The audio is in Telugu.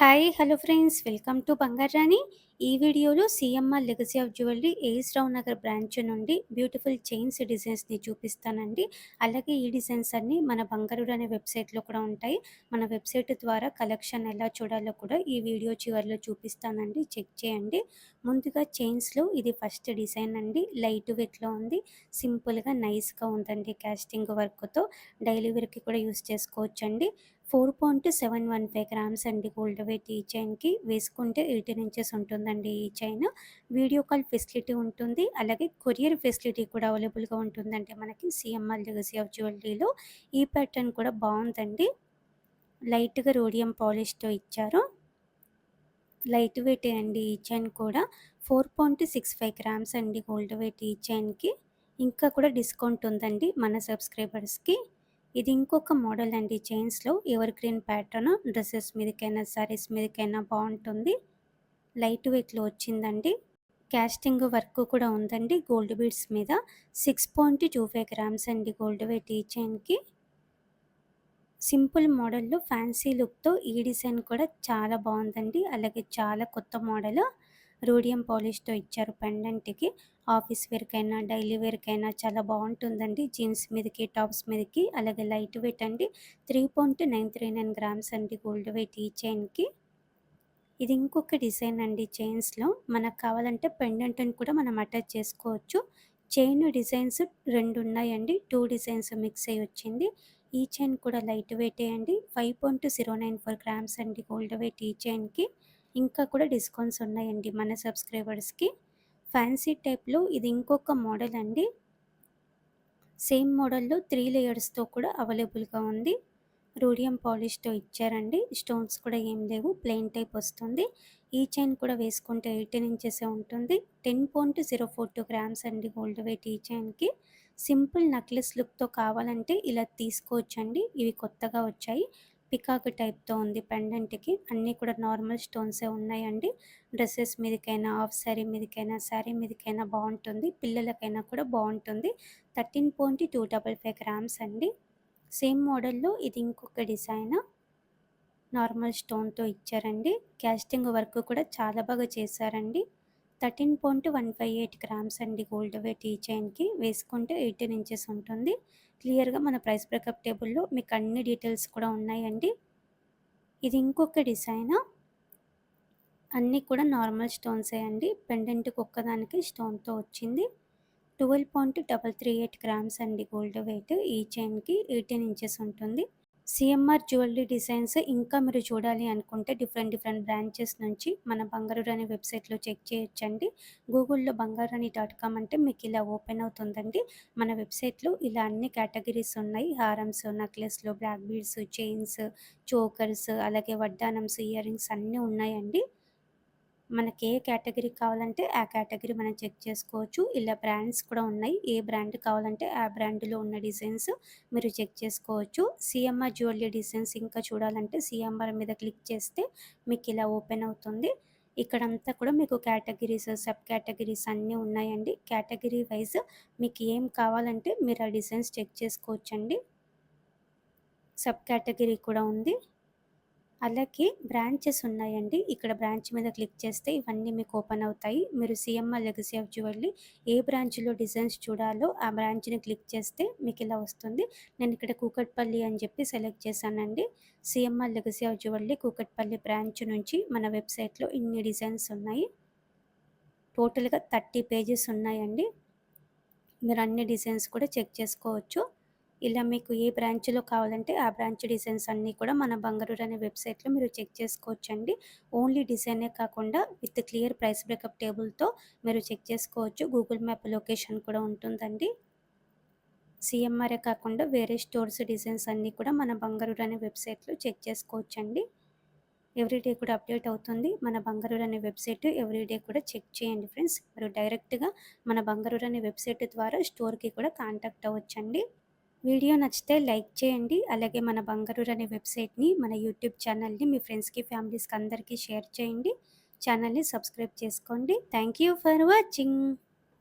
Hi hello friends, welcome to Bangarani. ఈ వీడియోలో CMR legacy of jewellery AS Rao Nagar branch నుండి బ్యూటిఫుల్ చైన్స్ డిజైన్స్ని చూపిస్తానండి. అలాగే ఈ డిజైన్స్ అన్నీ మన బంగారు అనే వెబ్సైట్లో కూడా ఉంటాయి. మన వెబ్సైట్ ద్వారా కలెక్షన్ ఎలా చూడాలో కూడా ఈ వీడియో చివరిలో చూపిస్తానండి, చెక్ చేయండి. ముందుగా చైన్స్లో ఇది ఫస్ట్ డిజైన్ అండి. లైట్ వెయిట్లో ఉంది, సింపుల్గా నైస్గా ఉందండి. కాస్టింగ్ వర్క్తో డైలీ వేర్కి కూడా యూస్ చేసుకోవచ్చండి. 4.715 గ్రామ్స్ అండి గోల్డ్ వెయిట్ ఈ చైన్కి. వేసుకుంటే 18 ఇంచెస్ ఉంటుందండి ఈ చైన్. వీడియో కాల్ ఫెసిలిటీ ఉంటుంది, అలాగే కొరియర్ ఫెసిలిటీ కూడా అవైలబుల్గా ఉంటుందండి మనకి సిఎంఆర్ లెగసీ ఆఫ్ జ్యువెలరీలో. ఈ ప్యాటర్న్ కూడా బాగుందండి, లైట్గా రోడియం పాలిష్తో ఇచ్చారు. లైట్ వెయిట్ అండి ఈ చైన్ కూడా. 4.65 గ్రామ్స్ అండి గోల్డ్ వెయిట్ ఈ చైన్కి. ఇంకా కూడా డిస్కౌంట్ ఉందండి మన సబ్స్క్రైబర్స్కి. ఇది ఇంకొక మోడల్ అండి చైన్స్లో. ఎవర్ గ్రీన్ ప్యాటర్న్, డ్రెస్సెస్ మీదకైనా సారీస్ మీదకైనా బాగుంటుంది. లైట్ వెయిట్లో వచ్చిందండి. క్యాస్టింగ్ వర్క్ కూడా ఉందండి గోల్డ్ బీడ్స్ మీద. 6.25 గ్రామ్స్ అండి గోల్డ్ వెయిట్ ఈ చైన్కి. సింపుల్ మోడల్లో ఫ్యాన్సీ లుక్తో ఈ డిజైన్ కూడా చాలా బాగుందండి. అలాగే చాలా కొత్త మోడల్. రోడియం పాలిష్తో ఇచ్చారు పెండెంట్కి. ఆఫీస్ వేర్కైనా డైలీ వేర్కైనా చాలా బాగుంటుందండి. జీన్స్ మీదకి, టాప్స్ మీదకి. అలాగే లైట్ వెయిట్ అండి. 3.939 గ్రామ్స్ అండి గోల్డ్ వెయిట్ ఈ చైన్కి. ఇది ఇంకొక డిజైన్ అండి చైన్స్లో. మనకు కావాలంటే పెండెంట్ని కూడా మనం అటాచ్ చేసుకోవచ్చు. చైన్ డిజైన్స్ 2 ఉన్నాయండి, 2 డిజైన్స్ మిక్స్ అయ్యి వచ్చింది. ఈ చైన్ కూడా లైట్ వెయిటే అండి. 5.094 గ్రామ్స్ అండి గోల్డ్ వెయిట్ ఈ చైన్కి. ఇంకా కూడా డిస్కౌంట్స్ ఉన్నాయండి మన సబ్స్క్రైబర్స్కి. ఫ్యాన్సీ టైప్లో ఇది ఇంకొక మోడల్ అండి. సేమ్ మోడల్లో 3 లేయర్స్తో కూడా అవైలబుల్గా ఉంది. రోడియం పాలిష్తో ఇచ్చారండి. స్టోన్స్ కూడా ఏం లేవు, ప్లెయిన్ టైప్ వస్తుంది. ఈ చైన్ కూడా వేసుకుంటే 18 ఇంచెస్ ఉంటుంది. 10.042 గ్రామ్స్ అండి గోల్డ్ వెయిట్ ఈ చైన్కి. సింపుల్ నెక్లెస్ లుక్తో కావాలంటే ఇలా తీసుకోవచ్చండి. ఇవి కొత్తగా వచ్చాయి. పికాక్ టైప్తో ఉంది పెండెంట్కి. అన్నీ కూడా నార్మల్ స్టోన్సే ఉన్నాయండి. డ్రెస్సెస్ మీదకైనా, హాఫ్ శారీ మీదకైనా, శారీ మీదకైనా బాగుంటుంది. పిల్లలకైనా కూడా బాగుంటుంది. 13.255 గ్రామ్స్ అండి. సేమ్ మోడల్లో ఇది ఇంకొక డిజైన్. నార్మల్ స్టోన్తో ఇచ్చారండి. క్యాస్టింగ్ వర్క్ కూడా చాలా బాగా చేశారండి. 13.158 గ్రామ్స్ అండి గోల్డ్ వెయిట్ ఈ చైన్కి. వేసుకుంటే 18 ఇంచెస్ ఉంటుంది. క్లియర్గా మన ప్రైస్ బ్రేకప్ టేబుల్లో మీకు అన్ని డీటెయిల్స్ కూడా ఉన్నాయండి. ఇది ఇంకొక డిజైన్. అన్నీ కూడా నార్మల్ స్టోన్సే అండి. పెండెంట్కి ఒక్కదానికి స్టోన్తో వచ్చింది. 12.338 గ్రామ్స్ అండి గోల్డ్ వెయిట్ ఈ చైన్కి. 18 ఇంచెస్ ఉంటుంది. సిఎంఆర్ జ్యువెలరీ డిజైన్స్ ఇంకా మీరు చూడాలి అనుకుంటే డిఫరెంట్ బ్రాంచెస్ నుంచి మన బంగారు రాణి వెబ్సైట్లో చెక్ చేయొచ్చండి. గూగుల్లో బంగారాణి.com అంటే మీకు ఇలా ఓపెన్ అవుతుందండి. మన వెబ్సైట్లో ఇలా అన్ని కేటగిరీస్ ఉన్నాయి. హారమ్స్, నెక్లెస్లు, బ్లాక్ బీడ్స్, చైన్స్, చోకర్స్, అలాగే వడ్డానమ్స్, ఇయర్ రింగ్స్ అన్నీ ఉన్నాయండి. మనకి ఏ కేటగిరీ కావాలంటే ఆ కేటగిరీ మనం చెక్ చేసుకోవచ్చు. ఇలా బ్రాండ్స్ కూడా ఉన్నాయి. ఏ బ్రాండ్ కావాలంటే ఆ బ్రాండ్లో ఉన్న డిజైన్స్ మీరు చెక్ చేసుకోవచ్చు. సిఎంఆర్ జ్యువెలరీ డిజైన్స్ ఇంకా చూడాలంటే సిఎంఆర్ మీద క్లిక్ చేస్తే మీకు ఇలా ఓపెన్ అవుతుంది. ఇక్కడంతా కూడా మీకు కేటగిరీస్, సబ్ కేటగిరీస్ అన్నీ ఉన్నాయండి. కేటగిరీ వైజ్ మీకు ఏం కావాలంటే మీరు ఆ డిజైన్స్ చెక్ చేసుకోవచ్చండి. సబ్ కేటగిరీ కూడా ఉంది. అలాగే బ్రాంచెస్ ఉన్నాయండి. ఇక్కడ బ్రాంచ్ మీద క్లిక్ చేస్తే ఇవన్నీ మీకు ఓపెన్ అవుతాయి. మీరు సిఎంఆర్ లెగసీ ఆఫ్ జ్యువెలరీ ఏ బ్రాంచ్లో డిజైన్స్ చూడాలో ఆ బ్రాంచ్ని క్లిక్ చేస్తే మీకు ఇలా వస్తుంది. నేను ఇక్కడ కూకట్పల్లి అని చెప్పి సెలెక్ట్ చేశానండి. CMR legacy of jewellery Kukatpally branch నుంచి మన వెబ్సైట్లో ఇన్ని డిజైన్స్ ఉన్నాయి. టోటల్గా 30 పేజెస్ ఉన్నాయండి. మీరు అన్ని డిజైన్స్ కూడా చెక్ చేసుకోవచ్చు. ఇలా మీకు ఏ బ్రాంచ్లో కావాలంటే ఆ బ్రాంచ్ డిజైన్స్ అన్నీ కూడా మన బంగారు అనే వెబ్సైట్లో మీరు చెక్ చేసుకోవచ్చండి. ఓన్లీ డిజైనే కాకుండా విత్ క్లియర్ ప్రైస్ బ్రేకప్ టేబుల్తో మీరు చెక్ చేసుకోవచ్చు. గూగుల్ మ్యాప్ లొకేషన్ కూడా ఉంటుందండి. సిఎంఆర్ఏ కాకుండా వేరే స్టోర్స్ డిజైన్స్ అన్నీ కూడా మన బంగారు అనే వెబ్సైట్లో చెక్ చేసుకోవచ్చండి. ఎవ్రీడే కూడా అప్డేట్ అవుతుంది మన బంగారు అనే వెబ్సైట్. ఎవ్రీడే కూడా చెక్ చేయండి ఫ్రెండ్స్. మీరు డైరెక్ట్గా మన బంగారు అనే వెబ్సైట్ ద్వారా స్టోర్కి కూడా కాంటాక్ట్ అవ్వచ్చండి. వీడియో నచ్చితే లైక్ చేయండి. అలాగే మన బంగారు అనే వెబ్సైట్ని, మన యూట్యూబ్ ఛానల్ని మీ ఫ్రెండ్స్కి, ఫ్యామిలీస్కి అందరికీ షేర్ చేయండి. ఛానల్ని సబ్స్క్రైబ్ చేసుకోండి. Thank you for watching.